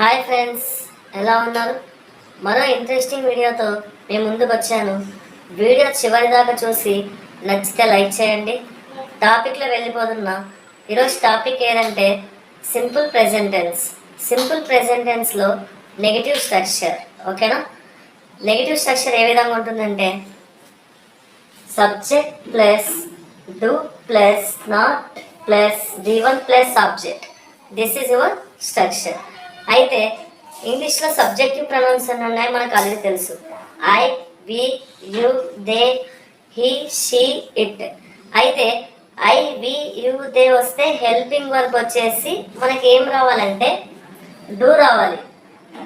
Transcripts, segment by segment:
Hi friends, ఎలా ఉన్నారు? మరో ఇంట్రెస్టింగ్ వీడియోతో మేము ముందుకు వచ్చాను. వీడియో చివరి దాకా చూసి నచ్చితే లైక్ చేయండి. టాపిక్లో వెళ్ళిపోతున్నా. ఈరోజు టాపిక్ ఏదంటే simple present tense. Simple present టెన్స్లో నెగిటివ్ స్ట్రక్చర్. ఓకేనా? నెగిటివ్ స్ట్రక్చర్ ఏ విధంగా ఉంటుందంటే subject plus do plus not plus V1 plus object. This is your structure. అయితే ఇంగ్లీష్లో సబ్జెక్టివ్ ప్రొనౌన్స్ అని ఉన్నాయి, మనకు ఆల్రెడీ తెలుసు. I, we, you, they, he, she, it. అయితే ఐ, వి, యు, దే వస్తే హెల్పింగ్ వర్బ్ వచ్చేసి మనకి ఏం రావాలంటే డూ రావాలి.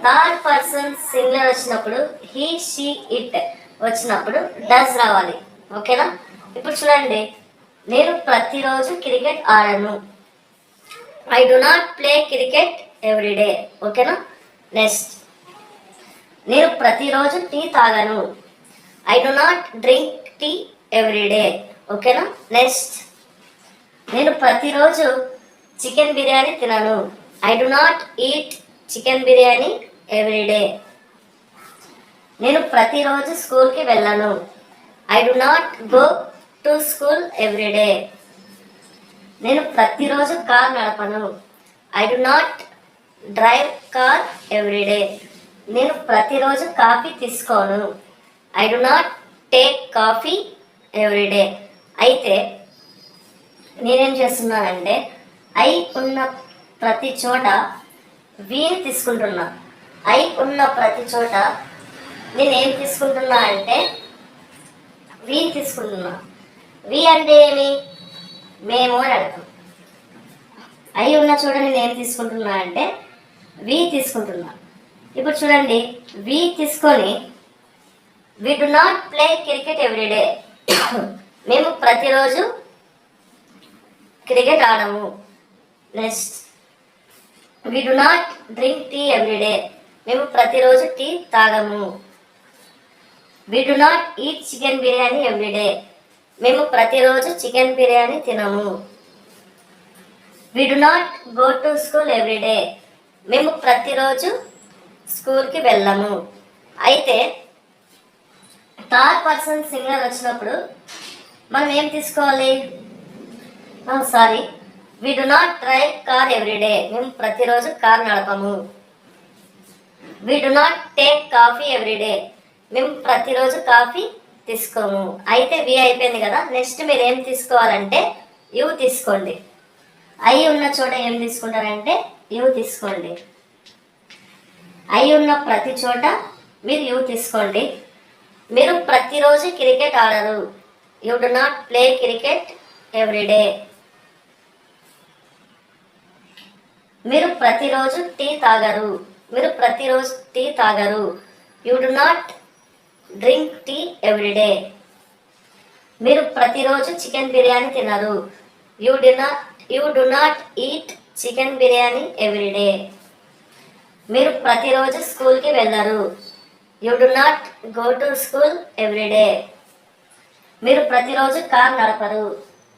థర్డ్ పర్సన్ సింగులర్ వచ్చినప్పుడు హీ, షీ, ఇట్ వచ్చినప్పుడు డస్ రావాలి. ఓకేనా? ఇప్పుడు చూడండి, నేను ప్రతిరోజు క్రికెట్ ఆడను. I do not play cricket every day. ఓకేనా? నెక్స్ట్, నేను ప్రతిరోజు టీ తాగను. I do not drink tea every day. ఓకేనా? నెక్స్ట్, నేను ప్రతిరోజు చికెన్ బిర్యానీ తినను. I do not eat chicken biryani every day. నేను ప్రతిరోజు స్కూల్కి వెళ్ళను. I do not go to school every day. నేను ప్రతిరోజు కార్ నడపను. I do not drive car every day. నేను ప్రతిరోజు కాఫీ తీసుకోను. I do not take coffee every day. అయితే నేనేం చేస్తున్నానంటే ఐ ఉన్న ప్రతి చోట వీని తీసుకుంటున్నా. ఐ ఉన్న ప్రతి చోట నేనేం తీసుకుంటున్నా అంటే వీని తీసుకుంటున్నా. వి అంటే ఏమి? మేము అని అర్థం. ఐ ఉన్న చోట నేను ఏం తీసుకుంటున్నా అంటే వి తీసుకుంటున్నా. ఇప్పుడు చూడండి, వి తీసుకొని we do not play cricket every day. మేము ప్రతిరోజు క్రికెట్ ఆడము. Next, we do not drink tea every day. మేము ప్రతిరోజు టీ తాగము. We do not eat chicken biryani every day. మేము ప్రతిరోజు చికెన్ బిర్యానీ తినము. We do not go to school every day. మేము ప్రతిరోజు స్కూల్కి వెళ్ళము. అయితే థర్డ్ పర్సన్ సింగులర్ వచ్చినప్పుడు మనం ఏం తీసుకోవాలి? We do not drive car every day. మేము ప్రతిరోజు కార్ నడపము. We do not take coffee every day. మేము ప్రతిరోజు కాఫీ తీసుకోము. అయితే వి అయిపోయింది కదా. నెక్స్ట్ మీరు ఏం తీసుకోవాలంటే యు తీసుకోండి. ఐ ఉన్న చోట ఏం తీసుకుంటారంటే యు తీసుకోండి. ఐ ఉన్న ప్రతి చోట మీరు యు తీసుకోండి. మీరు ప్రతిరోజు క్రికెట్ ఆడరు. You do not play cricket every day. మీరు ప్రతిరోజు టీ తాగరు. మీరు ప్రతిరోజు టీ తాగరు. You do not drink tea every day. మీరు ప్రతిరోజు చికెన్ బిర్యానీ తినరు. You do not eat chicken biryani every day. మీరు ప్రతిరోజు స్కూల్కి వెళ్ళరు. You do not go to school every day. మీరు ప్రతిరోజు కార్ నడపరు.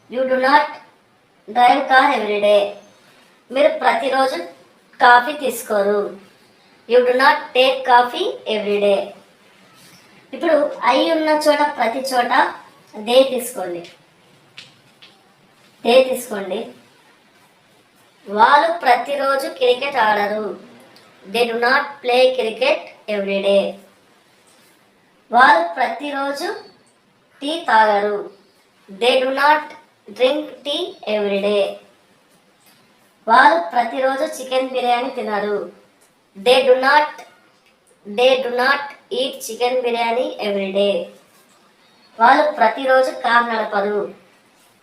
You do not drive car every day. మీరు ప్రతిరోజు కాఫీ తీసుకోరు. You do not take coffee every day. ఇప్పుడు ఐ ఉన్న చోట ప్రతి చోట దే తీసుకోండి. దే తీసుకోండి. వాళ్ళు ప్రతిరోజు క్రికెట్ ఆడరు. They do not play cricket every day. వాళ్ళు ప్రతిరోజు టీ తాగరు. They do not drink tea every day. వాళ్ళు ప్రతిరోజు చికెన్ బిర్యానీ తినరు. They do not eat chicken biryani every day. వాళ్ళు ప్రతిరోజు కార్ నడపరు.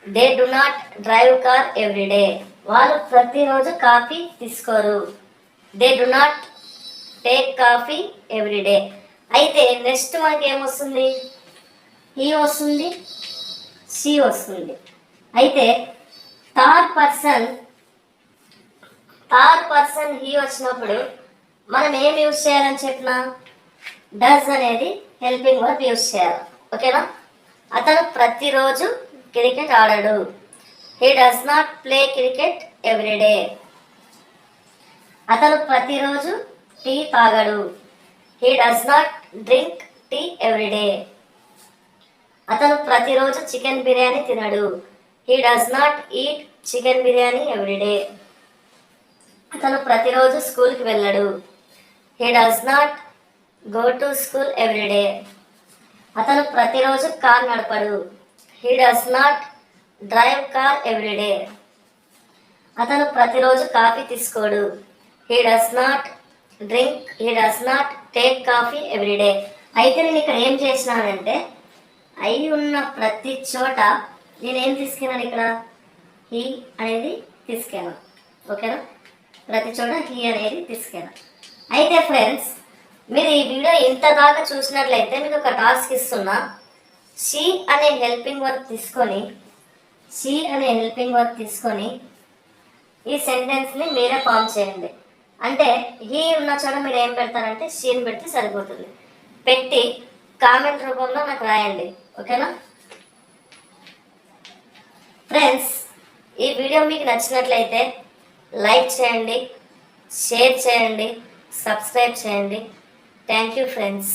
They do not drive car every day. వాళ్ళు ప్రతిరోజు కాఫీ తీసుకోరు. They do not take coffee every day. అయితే నెక్స్ట్ మనకి ఏమొస్తుంది? హీ వస్తుంది, షీ వస్తుంది. అయితే థర్డ్ పర్సన్ హీ వచ్చినప్పుడు మనం ఏం యూజ్ చేయాలని చెప్పినా డస్ అనేది హెల్పింగ్ వర్బ్ యూజ్ చేయాలి. ఓకేనా? అతను ప్రతిరోజు క్రికెట్ ఆడడు. He does not play cricket every day. అతను ప్రతిరోజు టీ తాగడు. He does not drink tea every day. అతను ప్రతిరోజు చికెన్ బిర్యానీ తినడు. He does not eat chicken biryani every day. అతను ప్రతిరోజు స్కూల్కి వెళ్ళడు. He does not go to school every day. అతను ప్రతిరోజు కార్ నడపడు. He does not drive car every day. అతను ప్రతిరోజు కాఫీ తీసుకోడు. He does not take coffee every day. అయితే నేను ఇక్కడ ఏం చేసినానంటే అయి ఉన్న ప్రతి చోట నేనేం తీసుకున్నాను, ఇక్కడ హీ అనేది తీసుకెళ్ళాను. ఓకేనా, ప్రతి చోట హీ అనేది తీసుకెళ్ళాను. అయితే ఫ్రెండ్స్, మీరు ఈ వీడియో ఇంత దాకా చూసినట్లయితే మీకు ఒక టాస్క్ ఇస్తున్నా. షీ అనే హెల్పింగ్ వర్క్ తీసుకొని ఈ సెంటెన్స్ని మీరే ఫామ్ చేయండి. అంటే హీ ఉన్న చోట మీరు ఏం పెడతారంటే షీని పెడితే సరిపోతుంది. పెట్టి కామెంట్ రూపంలో నాకు రాయండి. ఓకేనా ఫ్రెండ్స్, ఈ వీడియో మీకు నచ్చినట్లయితే లైక్ చేయండి, షేర్ చేయండి, సబ్స్క్రైబ్ చేయండి. Thank you friends.